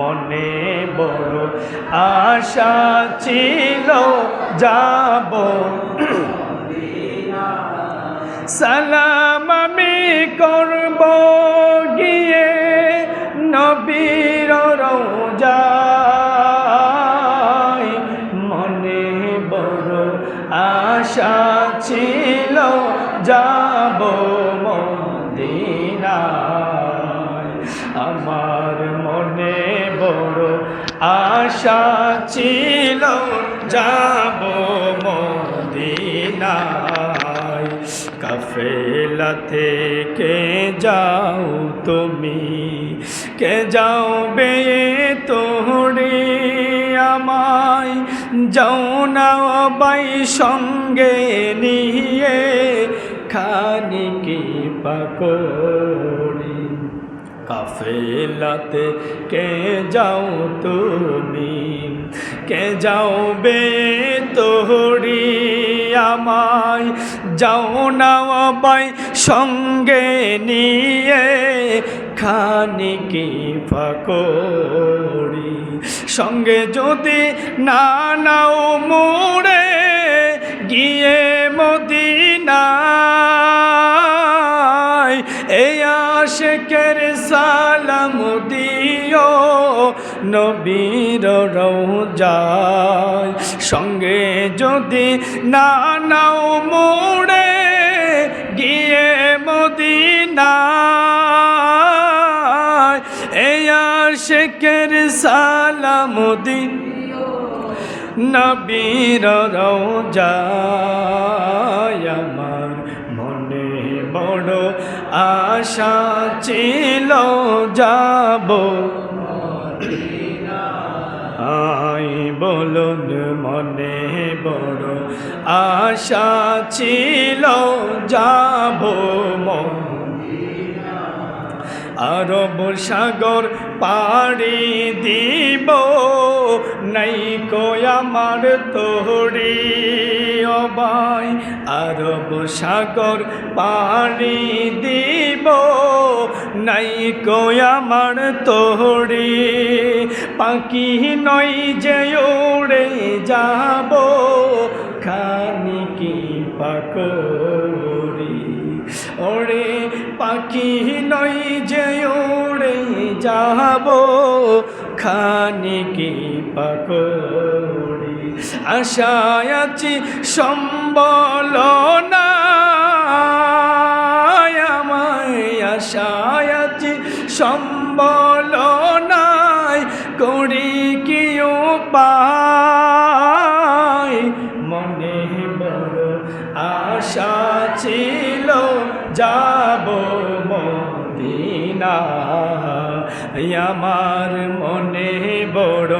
মনে বড় আশা ছিল যাব সালাম আমি করব গিয়ে নবীর রওজায় মনে বড় আশা ছিল যাব মদিনায় আমার মনে বড় আশা ছিল যাব মদিনায় কাফেলা থেকে যাও তুমি কে যাও বে তোরে আমায় যাও না বাই সঙ্গে নিয়ে খানিকি পাকড়ি কাফেলাতে কে যাও তুমি কে যাও বে তোরি আমায় যাও না বাই সঙ্গে নিয়ে খানিকি পাকড়ি সঙ্গে যদি না নাও মোড়ে গিয়ে মদিনায় এই আশিকের সালাম দিও নবীর রওজায় সঙ্গে যদি না নাও মোড়ে গিয়ে মদিনায় এই আশিকের সালাম দিও নবীর রওজায় আমার মনে বড় আশা ছিল যাব আই বলুন মনে বড় আশা ছিল যাব আরব সাগর পাড়ি দিব নাই কো আমার তোরি অবাই আরব সাগর পাড়ি দিব নাই কো আমার তোরি পাখি নই যে উড়ে যাব খানিকি পাকড়ি ওরে পাখি নই যে উড়ে যাব খানিকি পাকড়ি আশায় আছি সম্বল নাই আমায় আশায় আছি সম্বল নাই করি কি উপায় মনে বড় আশা ছিল যাব মদিনা আমার মনে বড়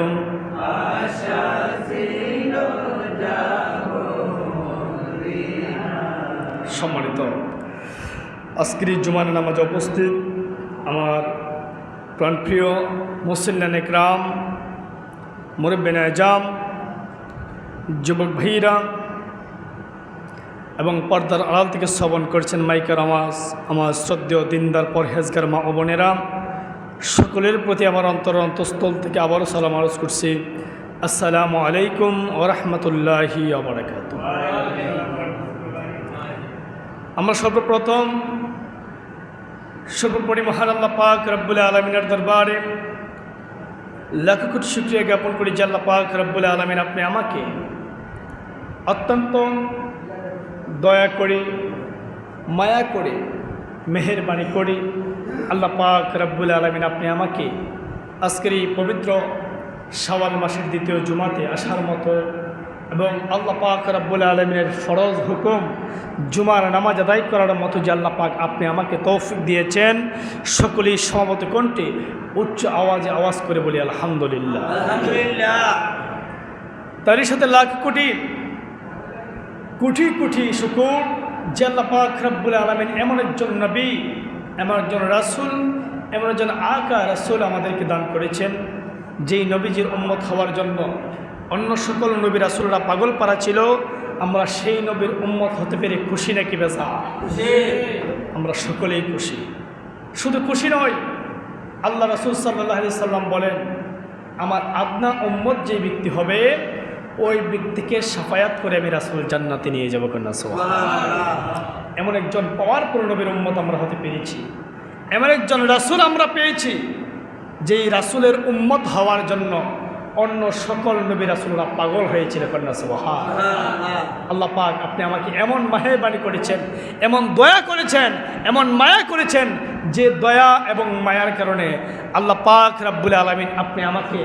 আশা ছিল যাব মদিনা সম্মানিত আজকের জুমার নামাজে উপস্থিত আমার প্রাণপ্রিয় মুসল্লিয়ান ইকরাম মুরব্বিন আজম যুবক ভাইরা এবং পর্দার আড়াল থেকে শ্রবণ করছেন মাইকের আওয়াজ আমার শ্রদ্ধেয় দিনদার পরহেজগার মা ও বোনেরা সকলের প্রতি আমার অন্তঃস্থল থেকে আবারও সালাম আরজ করছি আসসালামু আলাইকুম ওয়া রাহমাতুল্লাহি ওয়া বারাকাতুহু আমরা সর্বোপরি মহান আল্লাহ পাক রব্বুল আলামিনের দরবারে লাখ কোটি শুকরিয়া জ্ঞাপন করি যে আল্লাহ পাক রব্বুল আলামিন আপনি আমাকে অত্যন্ত দয়া করে মায়া করে মেহেরবানি করে আল্লাহ পাক রব্বুল আলামিন আপনি আমাকে আজকের এই পবিত্র শাওয়াল মাসের দ্বিতীয় জুমাতে আসার মতো এবং আল্লাহ পাক রব্বুল আলামিনের ফরজ হুকুম জুমার নামাজ আদায় করার মতো যে আল্লাহ পাক আপনি আমাকে তৌফিক দিয়েছেন সকলেই সমবেত কণ্ঠে উচ্চ আওয়াজে আওয়াজ করে বলি আলহামদুলিল্লাহ আলহামদুলিল্লাহ। তারই সাথে লাখ কোটি কোটি কোটি শুকর যে আল্লাহ পাক রব্বুল আলামিন এমন একজন নবী এমন একজন রাসূল এমন একজন আকা রাসূল আমাদেরকে দান করেছেন যেই নবীজির উম্মত হওয়ার জন্য অন্য সকল নবী রাসূলরা পাগল পারা ছিল আমরা সেই নবীর উম্মত হতে পেরে খুশি নাকি বেজা খুশি আমরা সকলেই খুশি শুধু খুশি নয় আল্লাহ রাসূল সাল্লাল্লাহু আলাইহি সাল্লাম বলেন আমার আদনা উম্মত যে ব্যক্তি হবে ওই ব্যক্তিকে সাফায়াত করে আমি রাসূল জান্নাতে নিয়ে যাব কন্যা সুবহানাল্লাহ। এমন একজন পাওয়ারফুল নবীর উম্মত আমরা হতে পেরেছি, এমন একজন রাসূল আমরা পেয়েছি যেই রাসূলের উম্মত হওয়ার জন্য অন্য সকল নবী রাসূলরা পাগল হয়েছিল কন্যা সুবহানাল্লাহ। আল্লাহ পাক আপনি আমাকে এমন মেহেরবানি করেছেন, এমন দয়া করেছেন, এমন মায়া করেছেন, যে দয়া এবং মায়ার কারণে আল্লাহ পাক রব্বুল আলামিন আপনি আমাকে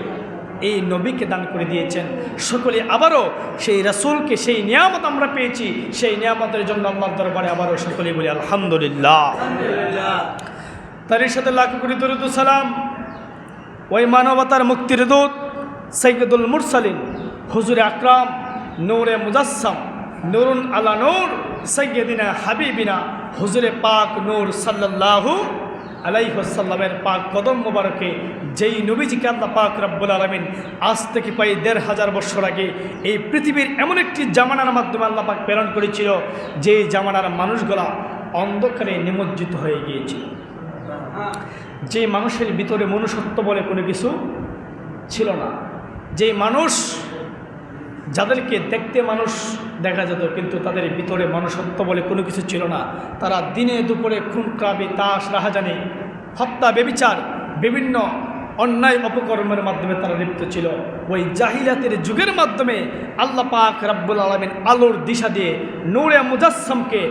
এই নবীকে দান করে দিয়েছেন। সকলে আবারও সেই রাসূলকে, সেই নিয়ামত আমরা পেয়েছি, সেই নিয়ামতের জন্য আল্লাহর দরবারে আবারও সকলে বলি আলহামদুলিল্লাহ। তারই সাথে লাখ কোটি দরুদ ও সালাম ওই মানবতার মুক্তির দূত সৈয়দুল মুরসালিন হুজুরে আকরাম নূরে মুজাসসাম নূরুন আলা নূর সৈয়দিনা হাবিবিনা হুজুরে পাক নূর সাল্লাল্লাহু আলাইহি ওয়াসাল্লামের পাক কদম মোবারকে, যেই নবীজিকে আল্লাহ পাক রব্বুল আলামিন আজ থেকে প্রায় ১৫০০ বছর আগে এই পৃথিবীর এমন একটি জামানার মাধ্যমে আল্লাহ পাক প্রেরণ করেছিল, যেই জামানার মানুষগুলা অন্ধকারে নিমজ্জিত হয়ে গিয়েছিল, যে মানুষের ভিতরে মনুষ্যত্ব বলে কোনো কিছু ছিল না, যে মানুষ যাদেরকে দেখতে মানুষ দেখা যেত কিন্তু তাদের ভিতরে মনুষ্যত্ব বলে কোনো কিছু ছিল না। তারা দিনে দুপুরে খুন খারাপি, তাস, রাহাজানি, হত্যা, ব্যভিচার, বিভিন্ন অন্যায় অপকর্মের মাধ্যমে তারা লিপ্ত ছিল। ওই জাহিলিয়াতের যুগের মাধ্যমে আল্লাহ পাক রব্বুল আলামিন আলোর দিশা দিয়ে নূরে মুজাসসামকে,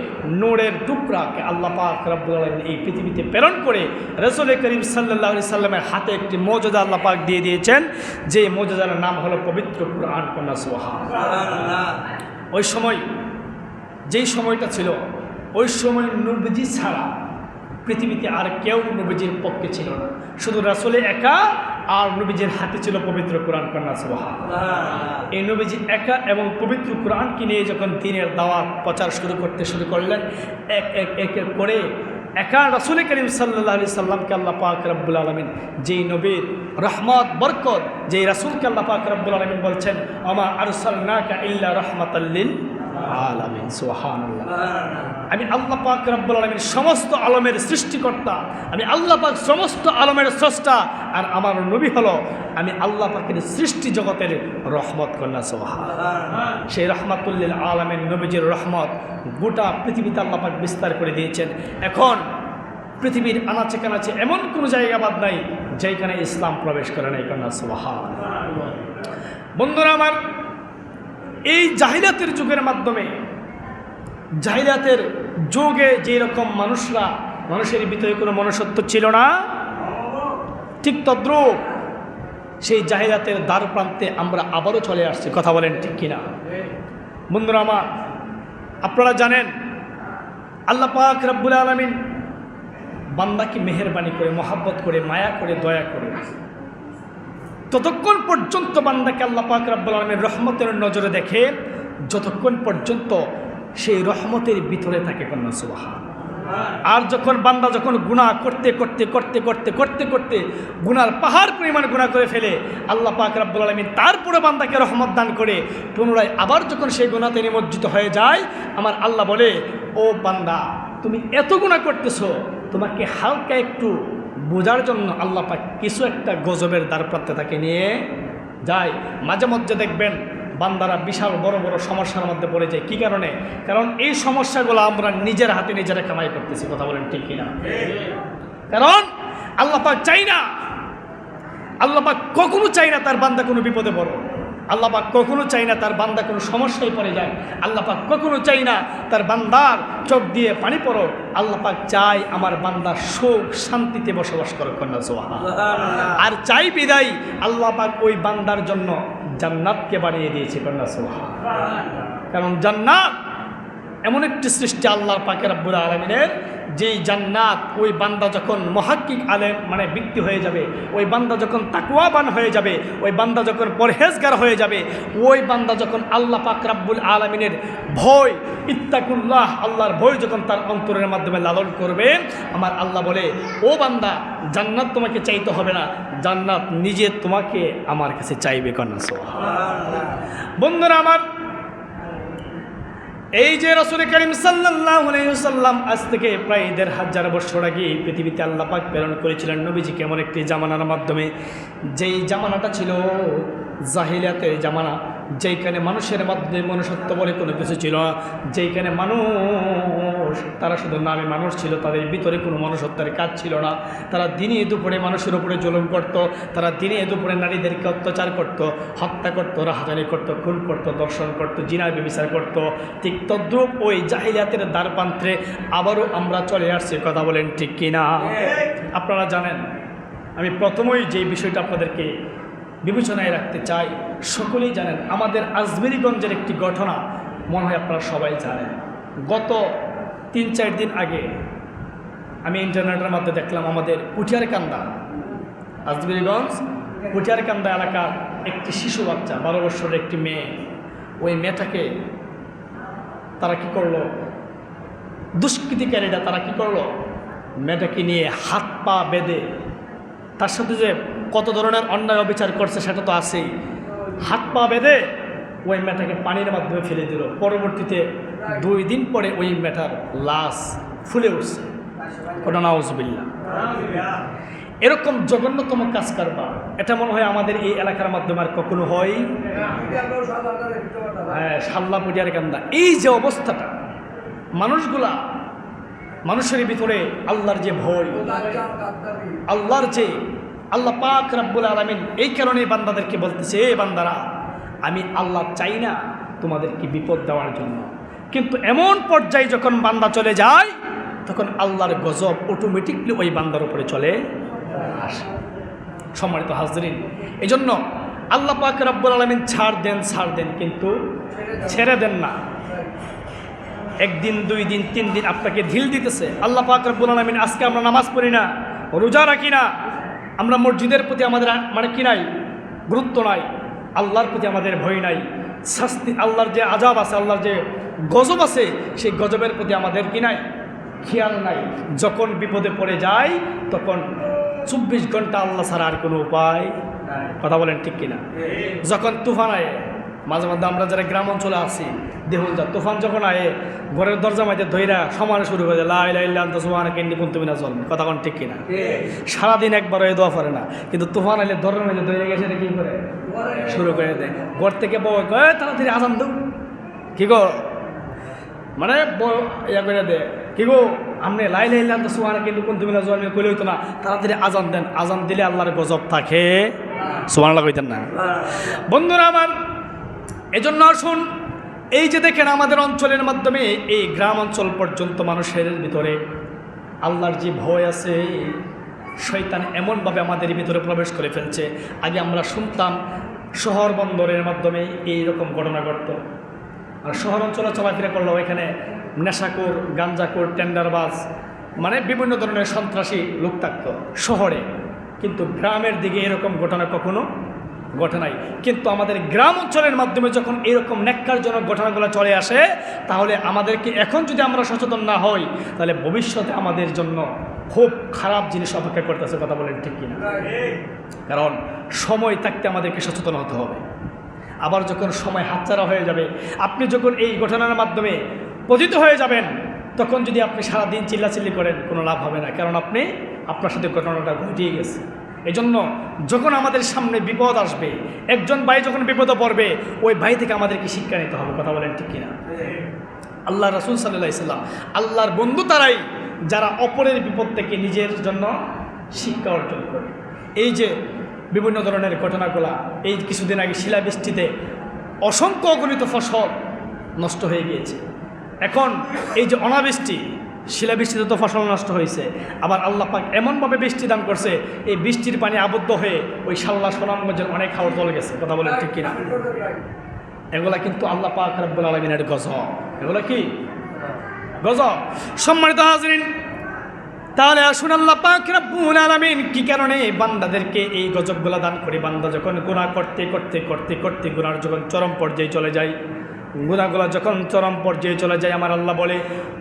নূরের টুকরাকে আল্লাহ পাক রব্বুল আলামিন এই পৃথিবীতে প্রেরণ করে রাসূল করিম সাল্লাল্লাহু আলাইহি সাল্লামের হাতে একটি মুজিজা আল্লাহ পাক দিয়ে দিয়েছেন, যে মুজিজার নাম হলো পবিত্র কুরআন কন্যা সুবহানাল্লাহ। ওই সময় যেই সময়টা ছিল, ওই সময় নবীজি ছাড়া পৃথিবীতে আর কেউ নবীজির পক্ষে ছিল না, শুধু রাসূল একা, আর নবীজির হাতে ছিল পবিত্র কুরআন কন্যা সুবহানাল্লাহ। এই নবীজি একা এবং পবিত্র কুরআনকে নিয়ে যখন দ্বীনের দাওয়াত প্রচার শুরু করলেন, এক করে একা রাসূল করিম সাল্লাল্লাহু আলাইহি সাল্লামকে আল্লাহ পাক রব্বুল আলামিন, যেই নবীর রহমত বরকত, যেই রাসূলকে আল্লাহ পাক রব্বুল আলামিন বলছেন আমা আরসালনাকা ইল্লা রাহমাতাল লিল আলামিন। সুবহানাল্লাহ। আমি আল্লাহ পাক রব্বুল আলামিন সমস্ত আলমের সৃষ্টিকর্তা, আমি আল্লাহ পাক সমস্ত আলমের স্রষ্টা, আর আমার নবী হলো আমি আল্লাহ পাকের সৃষ্টি জগতের রহমত কন্যা সুবহানাল্লাহ। সেই রহমাতুল লিল আলামিন নবীজির রহমত গোটা পৃথিবীতে আল্লাহ পাক বিস্তার করে দিয়েছেন। এখন পৃথিবীর আনাচে কানাচে এমন কোনো জায়গা বাদ নাই যেখানে ইসলাম প্রবেশ করে নাই কন্যা সুবহানাল্লাহ। বন্ধুরা আমার, এই জাহিলিয়াতের যুগের মাধ্যমে, জাহিলিয়াতের যুগে যেই রকম মানুষের ভিতরে কোনো মনুষ্যত্ব ছিল না, ঠিক তদ্রূপ সেই জাহিলিয়াতের দ্বার প্রান্তে আমরা আবারও চলে আসছি। কথা বলেন ঠিক কিনা? বন্ধুরা আমার, আপনারা জানেন আল্লাহ পাক রব্বুল আলামিন বান্দাকে মেহেরবানি করে, মহাব্বত করে, মায়া করে, দয়া করে ততক্ষণ পর্যন্ত বান্দাকে আল্লাহ পাক রব্বুল আলামিন রহমতের নজরে দেখে, যতক্ষণ পর্যন্ত সেই রহমতের ভিতরে থাকে কন্যা সুবহানাল্লাহ। আর যখন বান্দা গুনাহ করতে করতে করতে করতে করতে করতে গুনার পাহাড় পরিমাণ গুনাহ করে ফেলে, আল্লাহ পাক রব্বুল আলামিন তারপরে বান্দাকে রহমত দান করে পুনরায় আবার যখন সেই গুনাহতে নিমজ্জিত হয়ে যায়, আমার আল্লাহ বলে, ও বান্দা তুমি এত গুনাহ করতেছো, তোমাকে হালকা একটু বোঝার জন্য আল্লাহ পাক কিছু একটা গজবের দ্বার প্রান্তে তাকে নিয়ে যায়। মাঝে মধ্যে দেখবেন বান্দারা বিশাল বড় বড় সমস্যার মধ্যে পড়ে যায়। কী কারণে? কারণ এই সমস্যাগুলো আমরা নিজের হাতে নিজেরা কামাই করতেছি। কথা বলেন ঠিক কিনা? কারণ আল্লাহ পাক চাই না, আল্লাহ পাক কখনো চাই না তার বান্দা কোনো বিপদে পড়ো, আল্লাহ পাক কখনো চাই না তার বান্দা কোনো সমস্যায় পড়ে যায়, আল্লাহ পাক কখনো চাই না তার বান্দার চোখ দিয়ে পানি পড়ো। আল্লাহ পাক চাই আমার বান্দা সুখ শান্তিতে বসবাস করো কন্যা সুবহানাল্লাহ। আর চাই বিদায় আল্লাহ পাক ওই বান্দার জন্য জান্নাতকে বানিয়ে দিয়েছে কন্যা সুবহানাল্লাহ। কারণ জান্নাত এমন একটি সৃষ্টি আল্লাহ পাক রব্বুল আলামিনের, যেই জান্নাত ওই বান্দা যখন মুহাক্কিক আলেম মানে ব্যক্তি হয়ে যাবে, ওই বান্দা যখন তাকওয়াবান হয়ে যাবে, ওই বান্দা যখন পরহেজগার হয়ে যাবে, ওই বান্দা যখন আল্লাহ পাক রব্বুল আলামিনের ভয়, ইত্তাকুল্লাহ, আল্লাহর ভয় যখন তার অন্তরের মাধ্যমে লালন করবে, আমার আল্লাহ বলে, ও বান্দা জান্নাত তোমাকে চাইতে হবে না, জান্নাত নিজে তোমাকে আমার কাছে চাইবে কন্যা সুবহানাল্লাহ। বন্ধুরা আমার, এই যে রাসূল করিম সাল্লাল্লাহু আলাইহি ওয়াসাল্লাম আজ থেকে প্রায় ১৫০০ বছর আগে এই পৃথিবীতে আল্লাহ পাক প্রেরণ করেছিলেন নবীজিকে এমন একটি জামানার মাধ্যমে, যেই জামানাটা ছিল জাহিলিয়াতের জামানা, যেইখানে মানুষের মধ্যে মনুষ্যত্ব বলে কোনো কিছু ছিল না, যেইখানে মানুষ তারা শুধু নামে মানুষ ছিল, তাদের ভিতরে কোনো মনুষ্যত্বের কাজ ছিল না। তারা দিনে দুপুরে মানুষের উপরে জুলুম করত, তারা দিনে দুপুরে নারীদেরকে অত্যাচার করত, হত্যা করত, রাহাজানি করত, খুন করত, দর্শন করত, জিনা ব্যভিচার করত। ঠিক তদ্রূপ ওই জাহিলিয়াতের দ্বারপ্রান্তে আবারও আমরা চলে আসছি, কথা বলেন ঠিক কিনা? আপনারা জানেন, আমি প্রথমেই যে বিষয়টা আপনাদেরকে বিবেচনায় রাখতে চাই, সকলেই জানেন আমাদের আজমেরীগঞ্জের একটি ঘটনা মনে হয় আপনারা সবাই জানেন। গত ৩-৪ দিন আগে আমি ইন্টারনেটের মধ্যে দেখলাম আমাদের পুঠিয়ারকান্দা, আজমেরীগঞ্জ পুঠিয়ারকান্দা এলাকার একটি শিশু বাচ্চা, 12 বছরের একটি মেয়ে, ওই মেয়েটাকে তারা কি করলো, দুষ্কৃতিকারীরা তারা কি করলো, মেয়েটাকে নিয়ে হাত পা বেঁধে, তার সাথে যে কত ধরনের অন্যায় অবিচার করছে সেটা তো আছেই, হাত পা বেঁধে ওই মেয়েটাকে পানির মাধ্যমে ফেলে দিল। পরবর্তীতে 2 দিন পরে ওই মেয়েটার লাশ ফুলে উঠছে। ওটা নাউজুবিল্লাহ। এরকম জঘন্যতম কাজ কারবার এটা মনে হয় আমাদের এই এলাকার মাধ্যমে আর কখনো হয়। হ্যাঁ, শাল্লা পুঠিয়ারকান্দা এই যে অবস্থাটা, মানুষগুলা, মানুষের ভিতরে আল্লাহর যে ভয়, আল্লাহর যে আল্লাহ পাক রব্বুল আলামিন এই কারণে বান্দাদেরকে বলতেছে, এ বান্দারা, আমি আল্লাহ চাই না তোমাদেরকে বিপদ দেওয়ার জন্য, কিন্তু এমন পর্যায়ে যখন বান্দা চলে যায় তখন আল্লাহর গজব অটোমেটিকলি ওই বান্দার উপরে চলে আসে। সম্মানিত হাজরিন, এই জন্য আল্লাহ পাক রব্বুল আলামিন ছাড় দেন, কিন্তু ছেড়ে দেন না। 1 দিন 2 দিন 3 দিন আপনাকে ঢিল দিতেছে। আল্লাহ পাক রব্বুল আলামিন, আজকে আমরা নামাজ পড়ি না, রোজা রাখি না, আমরা মসজিদের প্রতি আমাদের কি নাই, গুরুত্ব নাই, আল্লাহর প্রতি আমাদের ভয় নাই, শাস্তি, আল্লাহর যে আযাব আছে, আল্লাহর যে গজব আছে, সেই গজবের প্রতি আমাদের কি নাই, খেয়াল নাই। যখন বিপদে পড়ে যায় তখন 24 ঘন্টা আল্লাহ ছাড়া আর কোনো উপায়, কথা বলেন ঠিক কিনা? যখন তুফান আয়ে, মাঝে মধ্যে আমরা যারা গ্রাম অঞ্চলে আছি দেখুন, যা তুফান যখন আয়ে ঘরের দরজা মাইতে ধৈরা সমানে শুরু করে লা ইলাহা ইল্লা আনতা সুবহানাকা ইন্নী কুনতু মিনাজ জালিমিন, কথা বলেন ঠিক কিনা? সারাদিন একবার এই দোয়া পড়ে না, কিন্তু তুফান আইলে দরজার মাইতে ধৈরা গেছে কি করে শুরু করে দেয়। ঘর থেকে বউ কয় তাড়াতাড়ি আজান দাও, কি গো, মানে ইয়া করে দেয়, কি গো আপনি লা ইলাহা ইল্লা আনতা সুবহানাকা ইন্নী কুনতু মিনাজ জালিমিন কইলে হইতো না, তাড়াতাড়ি আজান দেন। আজান দিলে আল্লাহর গজব থাকে, সুবহানাল্লাহ কইতেন না? বন্ধুরা আমার, এজন্য আসুন, এই যে দেখেন আমাদের অঞ্চলের মাধ্যমে এই গ্রাম অঞ্চল পর্যন্ত মানুষের ভিতরে আল্লাহর যে ভয় আছে, শয়তান এমনভাবে আমাদের ভিতরে প্রবেশ করে ফেলছে। আগে আমরা শুনতাম শহর বন্দরের মাধ্যমে এই রকম ঘটনা ঘটত, আর শহর অঞ্চলে চলাফেরা করলেও এখানে নেশাখোর, গাঞ্জাখোর, টেন্ডারবাজ, মানে বিভিন্ন ধরনের সন্ত্রাসী লোক থাকতো শহরে, কিন্তু গ্রামের দিকে এরকম ঘটনা কখনো ঘটে নাই। কিন্তু আমাদের গ্রাম অঞ্চলের মাধ্যমে যখন এরকম ন্যাক্কারজনক ঘটনাগুলো চলে আসে, তাহলে আমাদেরকে এখন যদি আমরা সচেতন না হই, তাহলে ভবিষ্যতে আমাদের জন্য খুব খারাপ জিনিস অপেক্ষা করতেছে, কথা বলেন ঠিক কিনা? কারণ সময় থাকতে আমাদেরকে সচেতন হতে হবে। আবার যখন সময় হাতছাড়া হয়ে যাবে, আপনি যখন এই ঘটনার মাধ্যমে পতিত হয়ে যাবেন, তখন যদি আপনি সারাদিন চিল্লাচিল্লি করেন কোনো লাভ হবে না, কারণ আপনার সাথে ঘটনাটা ঘটিয়ে গেছে। এই জন্য যখন আমাদের সামনে বিপদ আসবে, একজন ভাই যখন বিপদে পড়বে, ওই ভাই থেকে আমাদেরকে শিক্ষা নিতে হবে, কথা বলেন ঠিক কিনা? আল্লাহ রাসূল সাল্লাল্লাহু আলাইহি ওয়াসাল্লাম, আল্লাহর বন্ধু তারাই যারা অপরের বিপদ থেকে নিজের জন্য শিক্ষা অর্জন করে। এই যে বিভিন্ন ধরনের ঘটনাগুলা, এই কিছুদিন আগে শিলাবৃষ্টিতে অসংখ্য অগণিত ফসল নষ্ট হয়ে গিয়েছে। এখন এই যে অনাবৃষ্টি, শিলাবৃষ্টিতে তো ফসল নষ্ট হয়েছে, আবার আল্লাহ পাক এমনভাবে বৃষ্টি দান করছে, এই বৃষ্টির পানি আবদ্ধ হয়ে ওই শাল্লা সুনামগঞ্জের অনেক খাবার চলে গেছে, কথা বলেন ঠিক কিনা? এগুলা কিন্তু আল্লাহ পাক রব্বুল আলামিনের গজব। এগুলা কি গজব? সম্মানিত হাজরিন, তাহলে আসুন আল্লাহ পাক রব্বুল আলামিন কি কারণে বান্দাদেরকে এই গজবগুলা দান করে? বান্দা যখন গুনাহ করতে করতে করতে করতে গুনার যখন চরম পর্যায়ে চলে যায়, গুনাহগুলো যখন চরম পর্যায়ে চলে যায়, আমার আল্লাহ বলে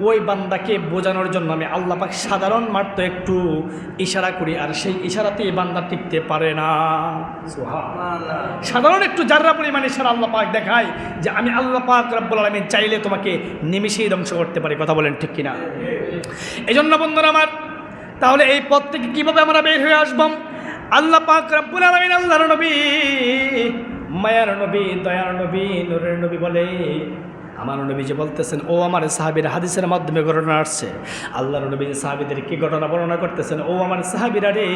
ওই বান্দাকে বোঝানোর জন্য আমি আল্লাহ পাক সাধারণ মাত্র একটু ইশারা করি, আর সেই ইশারাতে এই বান্দা টিকতে পারে না। সুবহানাল্লাহ। সাধারণ একটু জাররা পরিমাণ ইশারা আল্লাহ পাক দেখায় যে আমি আল্লাহ পাক রব্বুল আলামিন চাইলে তোমাকে নিমেষেই ধ্বংস করতে পারি। কথা বলেন ঠিক কিনা? এই জন্য বন্ধুরা আমার, তাহলে এই পথ থেকে কীভাবে আমরা বের হয়ে আসব? আল্লাহ পাক রব্বুল আলামিন আল্লাহর নবী, মায়ার নবী, দয়ার নবী, নূরের নবী বলে, আমার নবী যে বলতেছেন, ও আমার সাহাবীরা, হাদিসের মাধ্যমে ঘটনা আসছে, আল্লাহর নবী যে সাহাবীদের কি ঘটনা বর্ণনা করতেছেন, ও আমার সাহাবীরা রে,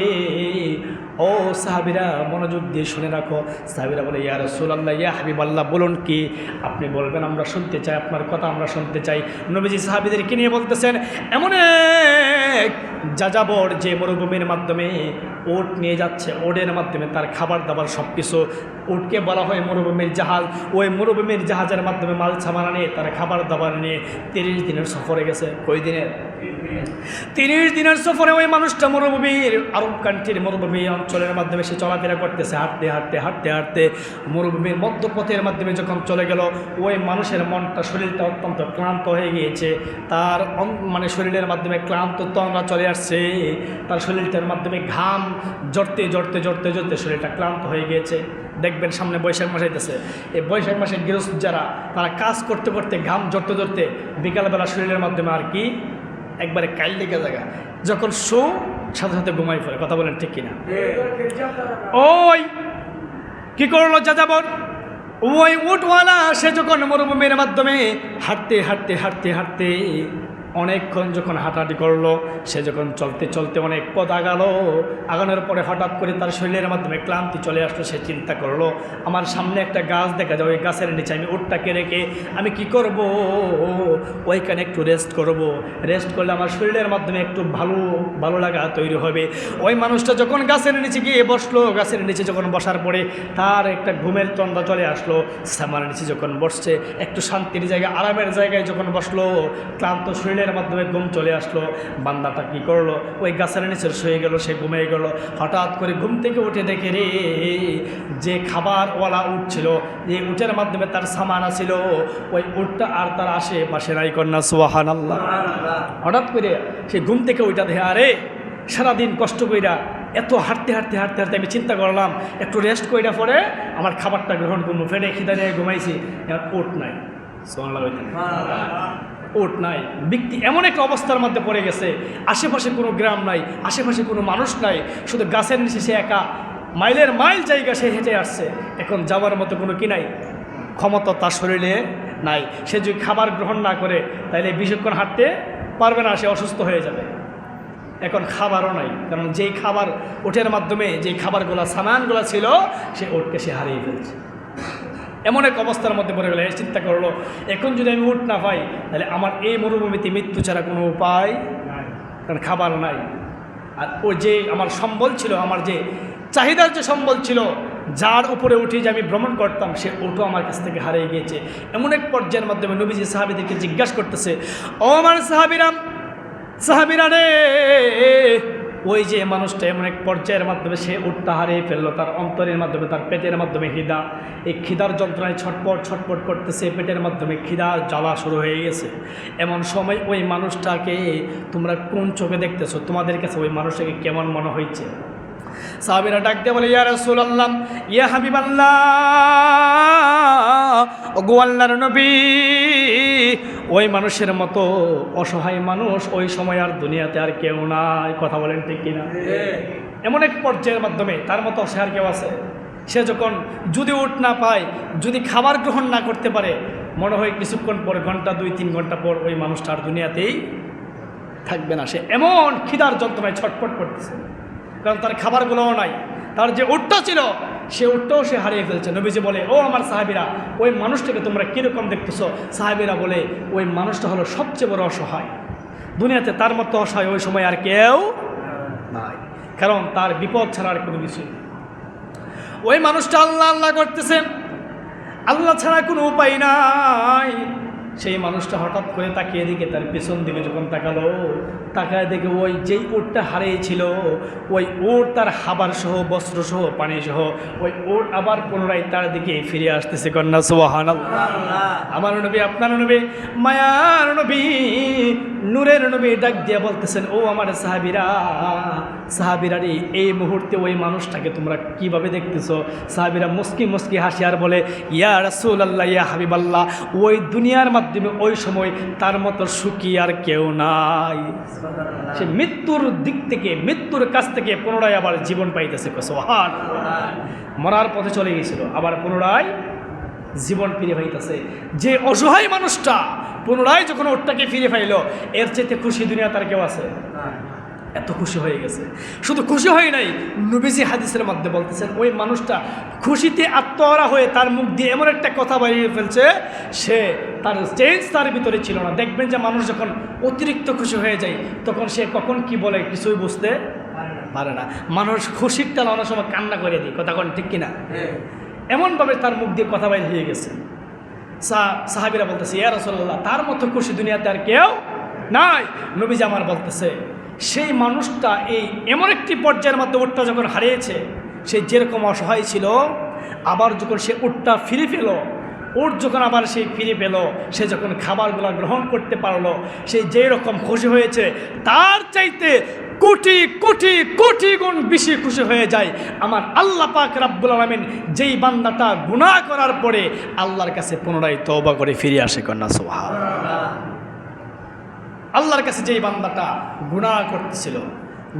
ও সাহাবীরা মনোযোগ দিয়ে শুনে রাখো। সাহাবীরা বলে, ইয়া রাসূলুল্লাহ, ইয়া হাবিবাল্লাহ, বলুন কি? আপনি বলবেন, আমরা শুনতে চাই, আপনার কথা আমরা শুনতে চাই। নবীজি সাহাবীদেরকে নিয়ে বলতেছেন, এমন এক যাযাবর যে মরুভূমির মাধ্যমে উট নিয়ে যাচ্ছে, ওটের মাধ্যমে তার খাবার দাবার সব কিছু, উটকে বলা হয় মরুভূমির জাহাজ। ওই মরুভূমির জাহাজের মাধ্যমে মাল সামানা নিয়ে, তার খাবার দাবার নিয়ে 30 দিনের সফরে গেছে। কই দিনের? 30 দিনের সফরে ওই মানুষটা মরুভূমির, আরব কান্ট্রির মরুভূমি অঞ্চলের মাধ্যমে সে চলাফেরা করতেছে, হাঁটতে হাঁটতে হাঁটতে হাঁটতে মরুভূমির মধ্যপথের মাধ্যমে যখন চলে গেল, ওই মানুষের মনটা, শরীরটা অত্যন্ত ক্লান্ত হয়ে গিয়েছে। তার মানে শরীরের মাধ্যমে ক্লান্ত তন্দ্রা চলে আসছে, তার শরীরটার মাধ্যমে ঘাম জড়তে জড়তে জড়তে জড়তে শরীরটা ক্লান্ত হয়ে গিয়েছে। দেখবেন সামনে বৈশাখ মাস আইতেছে, এই বৈশাখ মাসে গৃহস্থ যারা, তারা কাজ করতে করতে ঘাম জড়তে জড়তে বিকালবেলা শরীরের মাধ্যমে আর কি একবারে কাইল লেগে জায়গা, যখন সাথে সাথে ঘুমাই পড়ে। কথা বলেন ঠিক কিনা? ওই কি করলো যাযাবর, ওই উটওয়ালা, সে যখন মরুভূমির মাধ্যমে হাঁটতে হাঁটতে হাঁটতে হাঁটতে অনেকক্ষণ যখন হাঁটাহাঁটি করলো, সে যখন চলতে চলতে অনেক পথ আগানোর পরে হঠাৎ করে তার শরীরের মাধ্যমে ক্লান্তি চলে আসলো। সে চিন্তা করলো, আমার সামনে একটা গাছ দেখা যায়, ওই গাছের নিচে আমি উটটাকে রেখে আমি কি করব, ওইখানে একটু রেস্ট করব। রেস্ট করলে আমার শরীরের মাধ্যমে একটু ভালো লাগা তৈরি হবে। ওই মানুষটা যখন গাছের নিচে গিয়ে বসলো, গাছের নিচে যখন বসার পরে তার একটা ঘুমের তন্দ্রা চলে আসলো। সামার নিচে যখন বসছে, একটু শান্তির জায়গা, আরামের জায়গায় যখন বসলো, ক্লান্ত শরীরের মাধ্যমে ঘুম চলে আসলো। বান্দাটা কি করলো, ওই গাছের নিচে শুয়ে গেল, সে ঘুমিয়ে গেল। হঠাৎ করে ঘুম থেকে উঠে দেখে রে, যে খাবারওয়ালা উট ছিল, যে উটের মাধ্যমে তার সামানা ছিল, ওই উটটা আর তার আশেপাশে নাই। কন্যা সুবহানাল্লাহ। হঠাৎ করে সে ঘুম থেকে ওইটা দেখে, আরে সারাদিন কষ্ট কইরা এত হাঁটতে হাঁটতে হাঁটতে হাঁটতে আমি চিন্তা করলাম একটু রেস্ট কইরা পরে আমার খাবারটা গ্রহণ করবো, ফেটে খিদা নিয়ে ঘুমাইছি, উট নাই। উট নাই। ব্যক্তি এমন একটা অবস্থার মধ্যে পড়ে গেছে, আশেপাশে কোনো গ্রাম নাই, আশেপাশে কোনো মানুষ নাই, শুধু গাছের নিচে সে একা, মাইলের মাইল জায়গা সে হেঁটে আসছে। এখন যাওয়ার মতো কোনো কি নাই, ক্ষমতা তার শরীরে নাই। সে যদি খাবার গ্রহণ না করে তাহলে বেশিক্ষণ হাঁটতে পারবে না, সে অসুস্থ হয়ে যাবে। এখন খাবারও নাই, কারণ যেই খাবার উটের মাধ্যমে যেই খাবারগুলো সামানগুলো ছিল, সে উটকে সে হারিয়ে ফেলছে। এমন এক অবস্থার মধ্যে পড়ে গেলে চিন্তা করলো, এখন যদি আমি উট না পাই তাহলে আমার এই মরুভূমিতে মৃত্যু ছাড়া কোনো উপায় নাই, কারণ খাবার নাই। আর ওই যে আমার সম্বল ছিল, আমার যে চাহিদার যে সম্বল ছিল, যার উপরে উঠে যে আমি ভ্রমণ করতাম, সে ওটো আমার কাছ থেকে হারিয়ে গিয়েছে। এমন এক পর্যায়ের মাধ্যমে নবীজি সাহাবীদেরকে জিজ্ঞাসা করতেছে, ও আমার সাহাবীরা রে, ওই যে মানুষটা এমন এক পর্যায়ের মাধ্যমে সে উটটা হারিয়ে ফেললো, তার অন্তরের মাধ্যমে, তার পেটের মাধ্যমে খিদা, এই খিদার যন্ত্রণায় ছটপট ছটপট করতেছে, পেটের মাধ্যমে খিদার জ্বালা শুরু হয়ে গেছে। এমন সময় ওই মানুষটাকে তোমরা কোন চোখে দেখতেছো, তোমাদের কাছে ওই মানুষটাকে কেমন মনে হয়েছে? সাহাবীরা ডাক দিয়ে বলে, ইয়া রাসূলুল্লাহ, ইয়া হাবিবাল্লাহ, ওগো আল্লাহর নবী, ওই মানুষের মতো অসহায় মানুষ ওই সময় আর দুনিয়াতে আর কেউ নাই। কথা বলেন ঠিক কিনা? এমন এক পর্যায়ের মাধ্যমে তার মতো অসহায় কেউ আছে? সে যখন যদি উট না পায়, যদি খাবার গ্রহণ না করতে পারে, মনে হয় কিছুক্ষণ পর, ঘন্টা 2-3 ঘন্টা পর ওই মানুষটা আর দুনিয়াতেই থাকবে না। সে এমন খিদার যন্ত্রণায় ছটফট করতেছে, কারণ তার খাবারগুলোও নাই। তার যে উটটা ছিল, সে উটটাও সে হারিয়ে ফেলছে। নবীজি বলে, ও আমার সাহাবীরা, ওই মানুষটাকে তোমরা কীরকম দেখতেছো? সাহাবীরা বলে, ওই মানুষটা হলো সবচেয়ে বড় অসহায়, দুনিয়াতে তার মতো অসহায় ওই সময় আর কেউ নাই, কারণ তার বিপদ ছাড়া আর কোনো কিছু। ওই মানুষটা আল্লাহ আল্লাহ করতেছে, আল্লাহ ছাড়া কোনো উপায় নাই। সেই মানুষটা হঠাৎ করে তাকিয়ে দিকে তার পেছন দিকে যখন তাকালো, তাকায় দেখে ওই যেই উটটা হারিয়েছিল ওই উট তার খাবার সহ বস্ত্র সহ পানি সহ ওই উট আবার পুনরায় তার দিকে ফিরে আসতেছে। কন্যা সুবহানাল্লাহ। আমার নবী, আপনার নবী, মায়ার নবী, নূরের নবী ডাক দিয়ে বলতেছেন, ও আমার সাহাবীরা রে, এই মুহূর্তে ওই মানুষটাকে তোমরা কিভাবে দেখতেছো? সাহাবীরা মুস্কি মুস্কি হাসি আর বলে, ইয়া রাসূলুল্লাহ, ইয়া হাবিবাল্লাহ, ওই দুনিয়ার মাধ্যমে ওই সময় তার মতো সুখী আর কেউ নাই। সে মৃত্যুর দিক থেকে, মৃত্যুর কাছ থেকে পুনরায় আবার জীবন পাইতেছে। মরার পথে চলে গেছিল, আবার পুনরায় জীবন ফিরে পাইতেছে। যে অসহায় মানুষটা পুনরায় যখন ওটাকে ফিরে পাইল, এর চাইতে খুশি দুনিয়া তার কেউ আছে? এত খুশি হয়ে গেছে। শুধু খুশি হয় নাই, নবীজি হাদিসের মধ্যে বলতেছেন ওই মানুষটা খুশিতে আত্মহারা হয়ে তার মুখ দিয়ে এমন একটা কথা বেরিয়ে ফেলছে, সে তার চেঞ্জ তার ভিতরে ছিল না। দেখবেন যে মানুষ যখন অতিরিক্ত খুশি হয়ে যায় তখন সে কখন কি বলে কিছুই বুঝতে পারে না। মানুষ খুশির টাল অনেক সময় কান্না করে দিই, কথা কোন ঠিক কিনা? এমনভাবে তার মুখ দিয়ে কথা বাইর হয়ে গেছে। সাহাবীরা বলতেছে, ইয়া রাসূলুল্লাহ, তার মতো খুশি দুনিয়াতে আর কেউ নাই। নবীজি আমার বলতেছে, সেই মানুষটা এই এমন একটি পর্যায়ের মধ্যে উটটা যখন হারিয়েছে, সে যেরকম অসহায় ছিল, আবার যখন সে উটটা ফিরে পেল, উট যখন আবার সে ফিরে পেল, সে যখন খাবারগুলো গ্রহণ করতে পারলো, সে যেই রকম খুশি হয়েছে তার চাইতে কোটি কোটি কোটি গুণ বেশি খুশি হয়ে যায় আমার আল্লাহ পাক রব্বুল আলামিন, যেই বান্দাটা গুনাহ করার পরে আল্লাহর কাছে পুনরায় তওবা করে ফিরে আসে। কন্যা সুবহানাল্লাহ। আল্লাহর কাছে যেই বান্দাটা গুনাহ করতেছিল,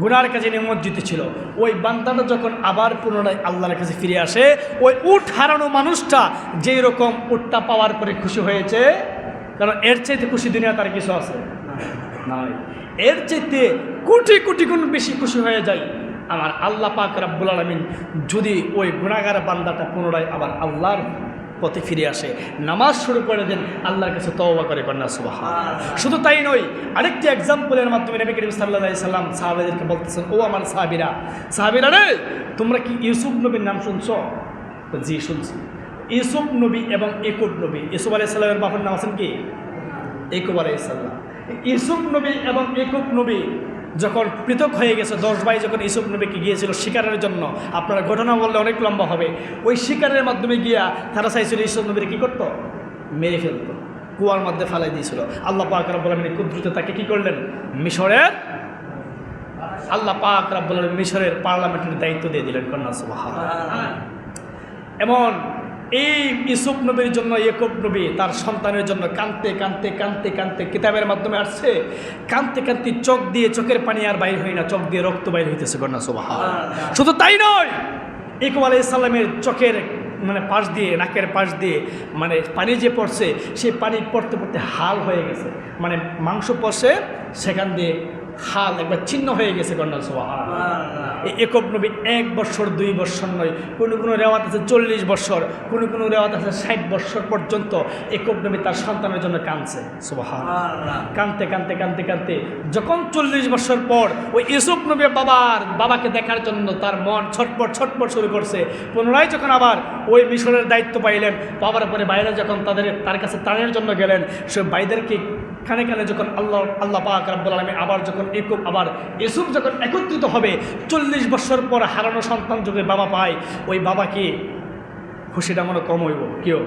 গুনার কাজে নিমজ্জিত ছিল, ওই বান্দাটা যখন আবার পুনরায় আল্লাহর কাছে ফিরে আসে, ওই উট হারানো মানুষটা যেই রকম উটটা পাওয়ার পরে খুশি হয়েছে, কারণ এর চাইতে খুশি দুনিয়া তার কিছু আছে নাই, এর চাইতে কোটি কোটি গুণ বেশি খুশি হয়ে যায় আমার আল্লাহ পাক রব্বুল আলামিন যদি ওই গুনাহগার বান্দাটা পুনরায় আবার আল্লাহর পথে ফিরে আসে, নামাজ শুরু করে দেন, আল্লাহর কাছে তওবা করে। কন্যা সুবহানাল্লাহ। শুধু তাই নয়, আরেকটি এক্সাম্পলের মাধ্যমে নবী করিম সাল্লাল্লাহু আলাইহি সাল্লাম সাহাবাদেরকে বলতেছেন, ও আমার সাহাবীরা রে, তোমরা কি ইউসুফ নবীর নাম শুনছো? জি শুনছি। ইউসুফ নবী এবং ইয়াকুব নবী, ইউসুফ আলাইহিস সালামের বাবার নাম আছেন কি? ইয়াকুব আলাইহিস সালাম। ইউসুফ নবী এবং ইয়াকুব নবী যখন পৃথক হয়ে গেছে, 10 ভাই যখন ইউসুফ নবীকে গিয়েছিল শিকারের জন্য, আপনারা ঘটনা বললে অনেক লম্বা হবে, ওই শিকারের মাধ্যমে গিয়া তারা চাইছিল ইউসুফ নবীর কী করতো? মেরে ফেলতো, কুয়ার মধ্যে ফেলাই দিয়েছিল। আল্লাহ পাক রব্বুল আলামিন কুদরতে তাকে কী করলেন? আল্লাহ পাক রব্বুল আলামিন মিশরের পার্লামেন্টের দায়িত্ব দিয়ে দিলেন। কন্যা সুবহানাল্লাহ। এমন এই ইউসুফ নবীর জন্য ইয়াকুব নবী তার সন্তানের জন্য কাঁদতে কাঁদতে কাঁদতে কাঁদতে কিতাবের মাধ্যমে আসছে, কাঁদতে কাঁদতে চোখ দিয়ে চোখের পানি আর বাইর হয় না, চোখ দিয়ে রক্ত বাইর হইতেছে। কন্যা সুবহানাল্লাহ। শুধু তাই নয়, ইয়াকুব আলাইহিস সালামের চোখের পাশ দিয়ে, নাকের পাশ দিয়ে পানি যে পড়ছে, সেই পানি পড়তে পড়তে হাল হয়ে গেছে, মাংস পড়ছে, সেখান দিয়ে হাল একবার ছিন্ন হয়ে গেছে। কন্যা সুবহানাল্লাহ। ইয়াকুব নবী 1 বছর 2 বছর নয়, কোনো রেওয়াত আছে 40 বছর, কোনো রেওয়াত আছে 60 বছর পর্যন্ত ইয়াকুব নবী তার সন্তানের জন্য কাঁদছে। সুবহানাল্লাহ। কাঁদতে কাঁদতে কাঁদতে কাঁদতে যখন 40 বছর পর ওই ইউসুফ নবী বাবাকে দেখার জন্য তার মন ছটপট ছটপট শুরু করছে, পুনরায় যখন আবার ওই মিশরের দায়িত্ব পাইলেন, পাওয়ার পরে বাইরে যখন তার কাছে ত্রাণের জন্য গেলেন, সে ভাইদেরকে কানে কানে যখন আল্লাহ পাক রব্বুল আলামিন আবার যখন ইউসুফ যখন একত্রিত হবে, 40 বছর পর হারানো সন্তান যখন বাবা পায়, ওই বাবাকে খুশিটা মনে কম হইব? কেউ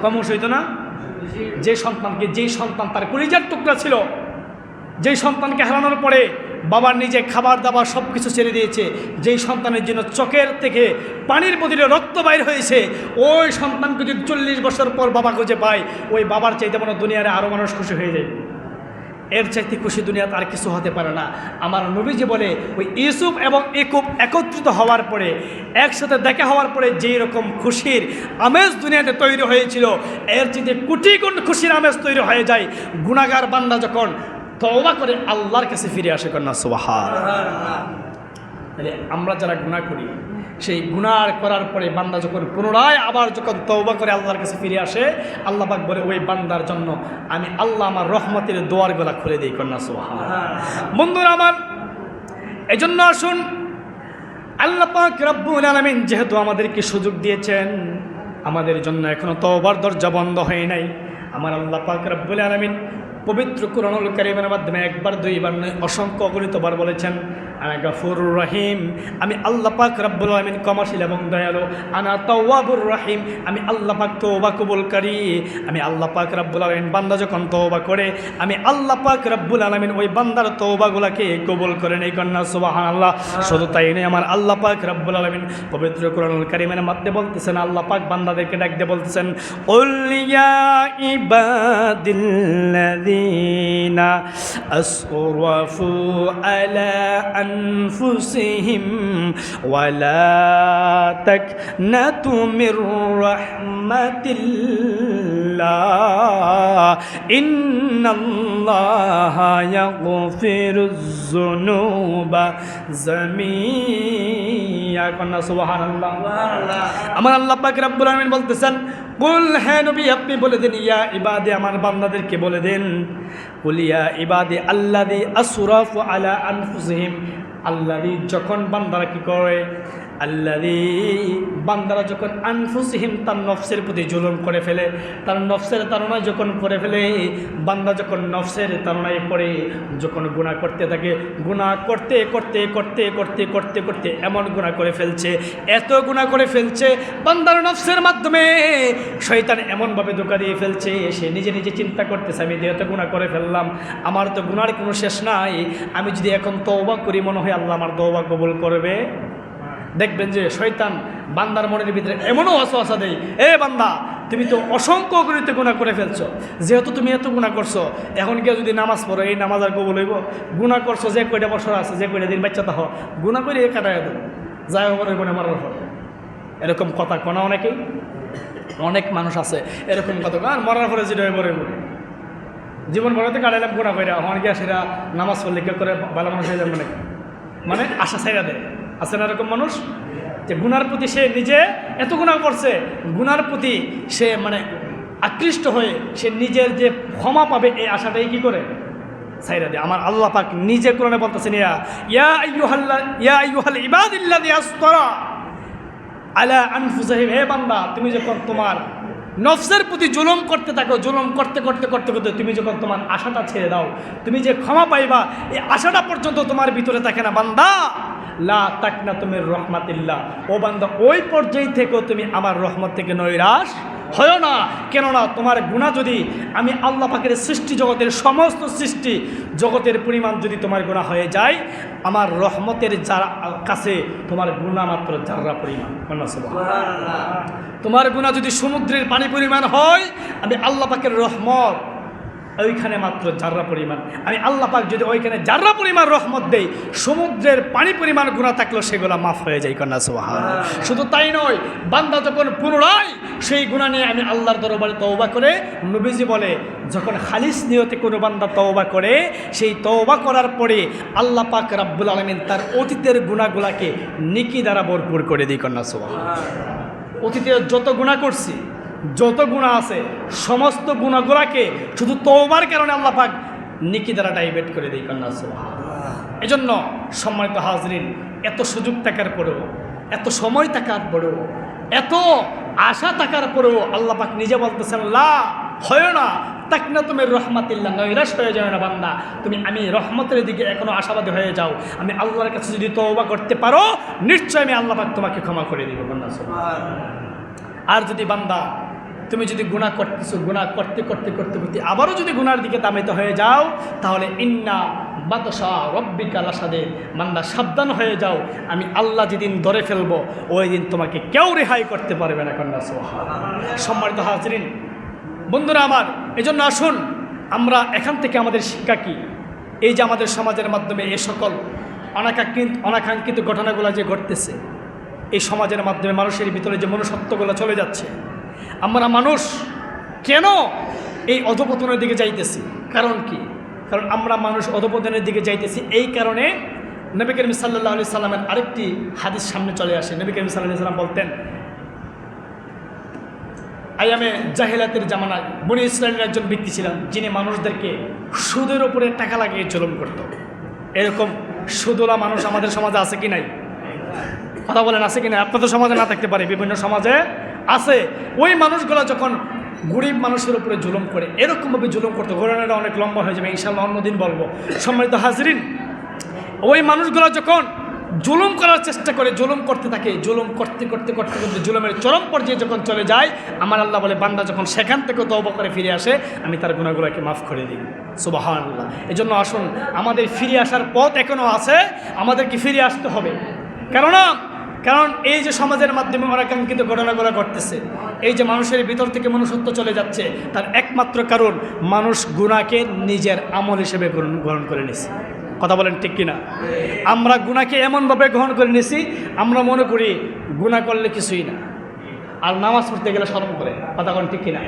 কম হইতো না? যেই সন্তান তার কলিজার টুকরা ছিল, যেই সন্তানকে হারানোর পরে বাবার নিজে খাবার দাবার সব কিছু ছেড়ে দিয়েছে, যেই সন্তানের জন্য চোখের থেকে পানির বদলে রক্ত বাইর হয়েছে, ওই সন্তানকে যদি 40 বছর পর বাবা খুঁজে পায়, ওই বাবার চাইতে মনে দুনিয়ার আরও মানুষ খুশি হয়ে যায়। এর চাইতে খুশি দুনিয়াতে আর কিছু হতে পারে না। আমার নবীজি বলে, ওই ইউসুফ এবং ইয়াকুব একত্রিত হওয়ার পরে, একসাথে দেখা হওয়ার পরে যেই রকম খুশির আমেজ দুনিয়াতে তৈরি হয়েছিল, এর চাইতে কোটি গুণ খুশির আমেজ তৈরি হয়ে যায় গুনাহগার বান্দা যখন তওবা করে আল্লাহর কাছে ফিরে আসে। কন্যা সুবহানাল্লাহ। তাহলে আমরা যারা গুনাহ করি, সেই গুনাহ করার পরে বান্দা যখন পুনরায় আবার যখন তওবা করে আল্লাহর কাছে ফিরে আসে, আল্লাহ পাক বলে ওই বান্দার জন্য আমি আল্লাহ আমার রহমতের দোয়ার গলা খুলে দিই। কন্যা সুবহানাল্লাহ। বন্ধুরা আমার, এজন্য আসুন, আল্লাহ পাক রব্বুল আলামিন যেহেতু আমাদেরকে সুযোগ দিয়েছেন, আমাদের জন্য এখনো তওবার দরজা বন্ধ হয় নাই, আমার আল্লাহ পাক রব্বুল আলামিন পবিত্র কুরআনুল কারীমের মাধ্যমে একবার দুইবার নয় অসংখ্য অগণিতবার বলেছেন, আনা গফুরুর রহিম, আমি আল্লাহ পাক রব্বুল আলামিন ক্ষমাশীল এবং দয়ালু। আনা তাওয়াবুর রহিম, আমি আল্লাহ পাক তওবা কবুলকারী। আমি আল্লাহ পাক রব্বুল আলামিন বান্দা যখন তওবা করে, আমি আল্লাহ পাক রব্বুল আলামিন ওই বান্দার তওবাগুলোকে কবুল করে নেই। কন্যা সুবহানাল্লাহ। শুধু তাই নয়, আমার আল্লাহ পাক রব্বুল আলামিন পবিত্র কুরআনুল কারীমের মধ্যে বলতেছেন, আল্লাহ পাক বান্দাদেরকে ডাক দিয়ে বলতেছেন, কুল ইয়া ইবাদিল্লাযীনা আসরাফু আলা আনফুসিহিম ওয়া লা তাকনাতু মির রাহমাতিল্লাহ ইন্নাল্লাহা ইয়াগফিরুয যুনুবা জামিআ। কন্যা সুবহানাল্লাহ। আমার আল্লাহ পাক রব্বুল আলামিন বলতেছেন, কুল, হে নবী আপনি বলে দিন, ইয়া ইবাদি, আমার বান্দাদেরকে বলে দিন, কুল ইয়া ইবাদি আল্লাযী আসরাফু আলা আনফুসিহিম, আল্লাযী যখন বান্দারা কি করে, আল্লাযী বান্দারা যখন আনফুসিহিম তার নফসের প্রতি জুলুম করে ফেলে, তার নফসের তাড়নায় যখন করে ফেলে, বান্দা যখন নফসের তাড়নায় পড়ে, যখন গুনাহ করতে থাকে, গুনাহ করতে করতে করতে করতে করতে করতে এমন গুনাহ করে ফেলছে, এত গুনাহ করে ফেলছে, বান্দার নফসের মাধ্যমে শয়তান এমনভাবে ধোঁকা দিয়ে ফেলছে, সে নিজে নিজে চিন্তা করতেছে, আমি যেহেতু গুনাহ করে ফেললাম, আমার তো গুনার কোনো শেষ নাই, আমি যদি এখন তওবা করি মনে হয় আল্লাহ আমার তওবা কবুল করবে। দেখবেন যে শয়তান বান্দার মনের ভিতরে এমনও ওয়াসওয়াসা দেয়, এ বান্দা তুমি তো অসংখ্য অগণিত গুনাহ করে ফেলছো, যেহেতু তুমি এত গুনাহ করছো, এখন কেউ যদি নামাজ পড়ো এই নামাজ আর কবুল হইব? গুনাহ করছো যে কয়টা বছর আছে, যে কয়টা দিন বাচ্চা তাহ গুনাহ করে কাটাই দেব, যাই হোক হইব না মারার পর। এরকম কথা কোনা অনেকেই, অনেক মানুষ আছে এরকম কথা, আর মরার পরে যেটা হয়ে পড়ে পড়ে জীবন ভরে তো কাটাইলাম গুনাহ করে, অনেকে সেটা নামাজ পড়লে কেউ করে ভালো মানুষ হয়ে যাবে, মানে আশা ছাইড়া দেয়। আছে না এরকম মানুষ, যে গুনার প্রতি সে নিজে এত গুনাহ করছে, গুনার প্রতি সে মানে আকৃষ্ট হয়ে সে নিজের যে ক্ষমা পাবে এই আশাটাই কি করে ছাইড়া দেয়। আমার আল্লাহ পাক নিজে কোরআনে বলতেছেন, ইয়া আইয়ুহাল ইবাদিল্লাযী আসতারা আলা আনফুসিহিম, হে বান্দা তুমি যখন তোমার নফসের প্রতি জুলুম করতে থাকো, জুলুম করতে করতে করতে করতে তুমি যখন তোমার আশাটা ছেড়ে দাও, তুমি যে ক্ষমা পাইবা এই আশাটা পর্যন্ত তোমার ভিতরে থাকে না, বান্দা লা তাকনাতু মির রাহমাতিল্লাহ, ও বান্দা ওই পর্যায়ে থেকেও তুমি আমার রহমত থেকে নৈরাশ হয় না। কেননা তোমার গুনাহ যদি আমি আল্লাহ পাকের সৃষ্টি জগতের সমস্ত সৃষ্টি জগতের পরিমাণ যদি তোমার গুনাহ হয়ে যায়, আমার রহমতের যারা কাছে তোমার গুনাহ মাত্র জাররা পরিমাণ। তোমার গুনাহ যদি সমুদ্রের পানি পরিমাণ হয়, আমি আল্লাহ পাকের রহমত ওইখানে মাত্র জাররা পরিমাণ। আমি আল্লাহ পাক যদি ওইখানে জাররা পরিমাণ রহমত দেই, সমুদ্রের পানি পরিমাণ গুনাহ থাকলেও সেগুলো মাফ হয়ে যায়। কন্যা সুবহানাল্লাহ। শুধু তাই নয়, বান্দা যখন পুনরায় সেই গুনাহ নিয়ে আমি আল্লাহর দরবারে তওবা করে, নবীজি বলে যখন খালিস নিয়তে কোনো বান্দা তওবা করে, সেই তওবা করার পরে আল্লাহ পাক রব্বুল আলামিন তার অতীতের গুনাহগুলোকে নেকি দ্বারা ভরপুর করে দিই। কন্যা সুবহানাল্লাহ। অতীতে যত গুনাহ করছি, যত গুনাহ আছে, সমস্ত গুনাহগুলোকে শুধু তওবার কারণে আল্লাহ পাক নেকি দ্বারা ডাইভার্ট করে দেয়। কন্যা সুবহানাল্লাহ। এজন্য সম্মানিত হাজরিন, এত সুযোগ থাকার পরেও, এত সময় থাকার পরেও, এত আশা থাকার পরেও আল্লাহ পাক নিজে বলতেছেন, লা হয় না তাকনাতু মির রাহমাতিল্লাহ, নৈরাশ হয়ে যাও না বান্দা, তুমি আমি রহমতের দিকে এখনো আশাবাদী হয়ে যাও, আমি আল্লাহর কাছে যদি তওবা করতে পারো নিশ্চয় আমি আল্লাহ পাক তোমাকে ক্ষমা করে দিব। কন্যা সুবহানাল্লাহ। আর যদি বান্দা তুমি যদি গুনাহ করতেছো, গুনাহ করতে করতে করতে করতে আবারও যদি গুনার দিকে তামিত হয়ে যাও, তাহলে ইন্না বাতশা রব্বিকা লাশাদীদ, বান্দা সাবধান হয়ে যাও, আমি আল্লাহ যেদিন ধরে ফেলবো ওই দিন তোমাকে কেউ রেহাই করতে পারবে না। কন্যা সুবহানাল্লাহ। সম্মানিত হাজরিন, বন্ধুরা আমার, এজন্য আসুন আমরা এখান থেকে আমাদের শিক্ষা কি, এই যে আমাদের সমাজের মাধ্যমে এই সকল অনাকাঙ্ক্ষিত ঘটনাগুলো যে ঘটতেছে, এই সমাজের মাধ্যমে মানুষের ভিতরে যে মনুষ্যত্বগুলো চলে যাচ্ছে, আমরা মানুষ কেন এই অধপতনের দিকে যাইতেছি? কারণ কি? কারণ আমরা মানুষ অধপতনের দিকে যাইতেছি এই কারণে নবী করিম সাল্লাল্লাহু আলাইহি সাল্লামের আরেকটি হাদিস সামনে চলে আসে। নবী করিম সাল্লাল্লাহু আলাইহি সাল্লাম বলতেন, আয়ামে জাহেলাতের জামানায় বনি ইসরায়েলের একজন ব্যক্তি ছিলেন, যিনি মানুষদেরকে সুদের উপরে টাকা লাগিয়ে জুলুম করত। এরকম সুদওয়ালা মানুষ আমাদের সমাজে আছে কি নাই? কথা বলেন, আছে কি না? আপনাদের সমাজে না থাকতে পারে, বিভিন্ন সমাজে আছে। ওই মানুষগুলো যখন গরিব মানুষের উপরে জুলুম করে, এরকমভাবে জুলুম করতে, ঘটনাটা অনেক লম্বা হয়ে যাবে, ইনশাআল্লাহ অন্যদিন বলবো। সম্মানিত হাজরিন, ওই মানুষগুলো যখন জুলুম করার চেষ্টা করে, জুলুম করতে থাকে, জুলুম করতে করতে করতে করতে জুলুমের চরম পর্যায়ে যখন চলে যায়, আমার আল্লাহ বলে বান্দা যখন সেখান থেকে তওবা করে ফিরে আসে, আমি তার গুনাহগুলোকে মাফ করে দিই। সুবহানাল্লাহ। এই জন্য আসুন, আমাদের ফিরে আসার পথ এখনও আছে, আমাদেরকে ফিরে আসতে হবে। কারণ এই যে সমাজের মাধ্যমে অনাকাঙ্ক্ষিত ঘটনাগুলো ঘটতেছে, এই যে মানুষের ভিতর থেকে মনুষ্যত্ব চলে যাচ্ছে, তার একমাত্র কারণ মানুষ গুনাহকে নিজের আমল হিসেবে গ্রহণ করে নিছে। কথা বলেন ঠিক কিনা? আমরা গুনাহকে এমনভাবে গ্রহণ করে নিছি, আমরা মনে করি গুনাহ করলে কিছুই না, আর নামাজ পড়তে গেলে শরম করে। কথা বলেন ঠিক কিনা?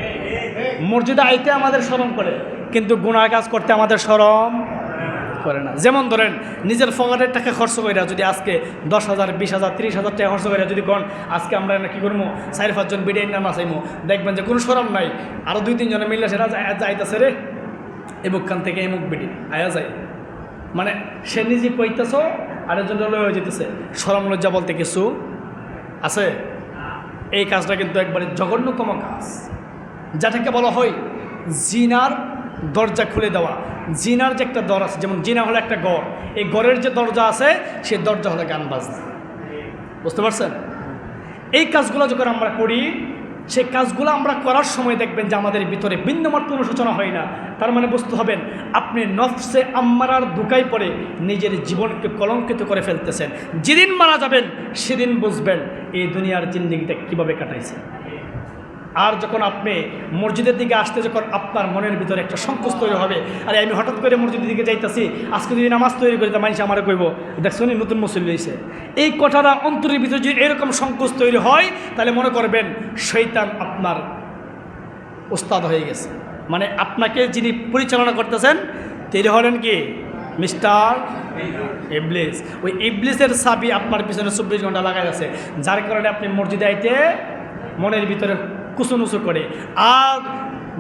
মসজিদে আইতে আমাদের শরম করে, কিন্তু গুনাহ কাজ করতে আমাদের শরম করে না। যেমন ধরেন, নিজের পকেটের টাকা খরচ করে যদি আজকে 10,000, 20,000, 30,000 টাকা খরচ করে যদি কোন আজকে আমরা কী করবো, 4-5 জন বিরিয়ানি না নাচাইমো, দেখবেন যে কোনো শরম নাই, আরও 2-3 জনে মিললে সেটা যাইতেছে রে এমুকখান থেকে এমুক বিডি আয়া যায়, মানে সে নিজে কইতেছ আরেকজন হয়ে যেতেছে। শরম লজ্জা বলতে কিছু আছে? এই কাজটা কিন্তু একবারে জঘন্যতম কাজ, যেটাকে বলা হয় জিনার দরজা খুলে দেওয়া। জিনার যে একটা দর আছে, যেমন জিনা হলো একটা ঘর, এই ঘরের যে দরজা আছে সেই দরজা হলো গান বাজনা। বুঝতে পারছেন? এই কাজগুলো যখন আমরা করি, সেই কাজগুলো আমরা করার সময় দেখবেন যে আমাদের ভিতরে বিন্দুমাত্র অনুশোচনা হয় না। তার মানে বুঝতে হবেন আপনি নফসে আম্মারার ধোঁকায় পড়ে নিজের জীবনকে কলঙ্কিত করে ফেলতেছেন। যেদিন মারা যাবেন সেদিন বুঝবেন এই দুনিয়ার জিন্দেগিটা কীভাবে কাটাইছে। আর যখন আপনি মসজিদের দিকে আসতে, যখন আপনার মনের ভিতরে একটা সংকোচ তৈরি হবে, আরে আমি হঠাৎ করে মসজিদের দিকে যাইতেছি, আজকে যদি নামাজ তৈরি করি তা মানুষ আমার কইব দেখছো নি নতুন মুসল্লি হয়েছে। এই কথাটা অন্তরের ভিতরে যদি এরকম সংকোচ তৈরি হয়, তাহলে মনে করবেন শয়তান আপনার ওস্তাদ হয়ে গেছে। মানে আপনাকে যিনি পরিচালনা করতেছেন তিনি হলেন কি? মিস্টার ইবলিস। ওই ইবলিসের চাবি আপনার পিছনে 24 ঘন্টা লাগাই আছে, যার কারণে আপনি মসজিদে আইতে মনের ভিতরে কুচুমুচু করে, আর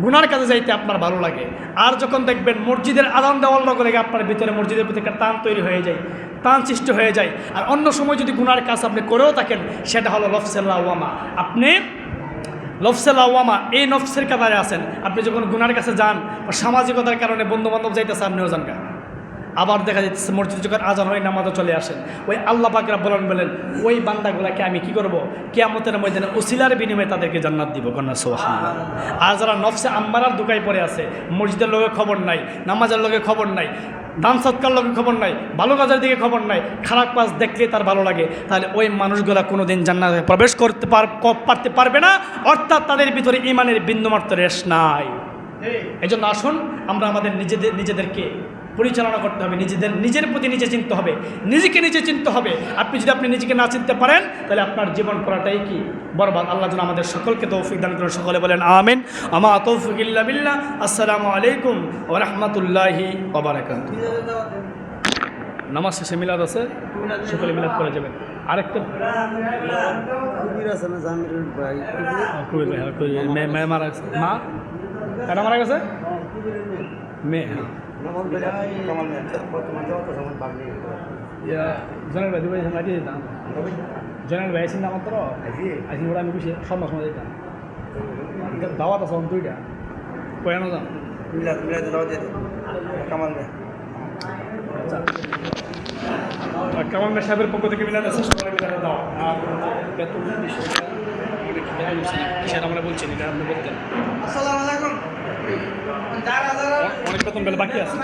গুনার কাজে যাইতে আপনার ভালো লাগে। আর যখন দেখবেন মসজিদের আযান দেওয়ার লগে লগে আপনার ভিতরে মসজিদের প্রতি একটা টান তৈরি হয়ে যায়, টান সৃষ্টি হয়ে যায়। আর অন্য সময় যদি গুনার কাজ আপনি করেও থাকেন, সেটা হলো নফসে লাওয়ামা। আপনি নফসে লাওয়ামা, এই নফসের কাতারে আছেন। আপনি যখন গুনার কাছে যান, সামাজিকতার কারণে বন্ধুবান্ধব যাইতেছে, আপনিও যান গা। আবার দেখা যাচ্ছে মসজিদে যখন আজান হয় নামাজও চলে আসেন, ওই আল্লাহ পাক রব্বুল আলামিন বলেন ওই বান্দাগুলাকে আমি কি করব, কিয়ামতের ময়দানে উসিলার বিনিময়ে তাদেরকে জান্নাত দিব। কন্যা সুবহানাল্লাহ। আর যারা নফসে আম্মারার ধোঁকায় পড়ে আছে, মসজিদের লোকে খবর নাই, নামাজের লোকে খবর নাই, দান সৎকার লোকে খবর নাই, ভালো কাজের দিকে খবর নাই, খারাপ কাজ দেখলে তার ভালো লাগে, তাহলে ওই মানুষগুলা কোনোদিন জান্নাতে প্রবেশ করতে পারবে না। অর্থাৎ তাদের ভিতরে ঈমানের বিন্দুমাত্র রেশ নাই। এই জন্য আসুন আমরা আমাদের নিজেদেরকে পরিচালনা করতে হবে, নিজের প্রতি নিজে চিনতে হবে, নিজেকে নিজে চিনতে হবে। আপনি নিজেকে না চিনতে পারেন, তাহলে আপনার জীবন করাটাই কি বরবাদ। আল্লাহ যেন আমাদের সকলকে তৌফিক দান করেন। সকলে বলেন আমিন। আমা তৌফিক ইল্লা বিল্লাহ। আসসালামু আলাইকুম ওয়া রাহমাতুল্লাহি ওয়া বারাকাতুহু। নামাজ শেষে মিলাদ আছে, সকলে মিলাদ করে যাবেন। আরেকটা মেয়ে মারা গেছে, মা কারা মারা গেছে? মেয়ে। জনের ভাই দুবাই সামনে যেতাম, জনের ভাই আসেন না মাত্র আসি ওরা, আমি খুশি সন্ধ্যার সময় যেতাম। দাওয়াত আছে দুইটা, কয়ানো যান কামাল মেয়ে সাহেবের পক্ষ থেকে মিলাদ আছে, সকালে মিলাদ দাও। আর সেটা আমরা বলছি এটা আপনি বলতেন। অনেক বেতন বেলা বাকি আছে।